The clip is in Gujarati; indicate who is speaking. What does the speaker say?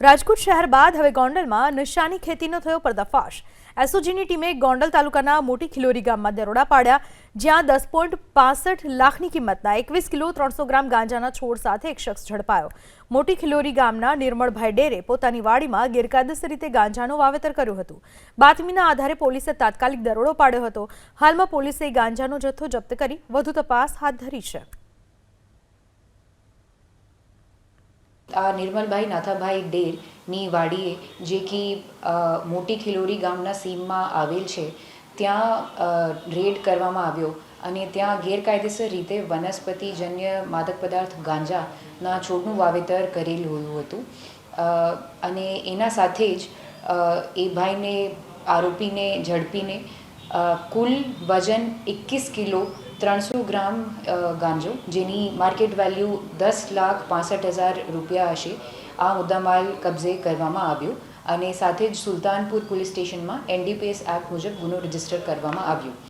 Speaker 1: રાજકોટ શહેર બાદ હવે ગોંડલમાં નશાની ખેતીનો થયો પર્દાફાશ। એસઓજીની ટીમે ગોંડલ તાલુકાના મોટી ખિલોરી ગામમાં દરોડા પાડ્યા, જ્યાં 10.65 લાખની કિંમતના 21 કિલો 300 ગ્રામ ગાંજાના છોડ સાથે એક શખ્સ ઝડપાયો। મોટી ખિલોરી ગામના નિર્મળભાઈ ડેરે પોતાની વાડીમાં ગેરકાયદેસર રીતે ગાંજાનું વાવેતર કર્યું હતું। બાતમીના આધારે પોલીસે તાત્કાલિક દરોડો પાડ્યો હતો। હાલમાં પોલીસે ગાંજાનો જથ્થો જપ્ત કરી વધુ તપાસ હાથ ધરી છે।
Speaker 2: આ નિર્મલભાઈ નાથાભાઈ ડેરની વાડીએ જે કે મોટી ખિલોરી ગામના સીમમાં આવેલ છે, ત્યાં રેડ કરવામાં આવ્યો અને ત્યાં ગેરકાયદેસર રીતે વનસ્પતિજન્ય માદક પદાર્થ ગાંજાના છોડનું વાવેતર કરેલું હતું અને એના સાથે જ એ ભાઈને આરોપીને ઝડપીને કુલ વજન 21 કિલો 300 ગ્રામ ગાંજો, જેની માર્કેટ વેલ્યુ 10,65,000 રૂપિયા હશે, આ મુદ્દામાલ કબજે કરવામાં આવ્યો અને સાથે જ સુલતાનપુર પોલીસ સ્ટેશનમાં NDPS એક્ટ મુજબ ગુનો રજીસ્ટર કરવામાં આવ્યો।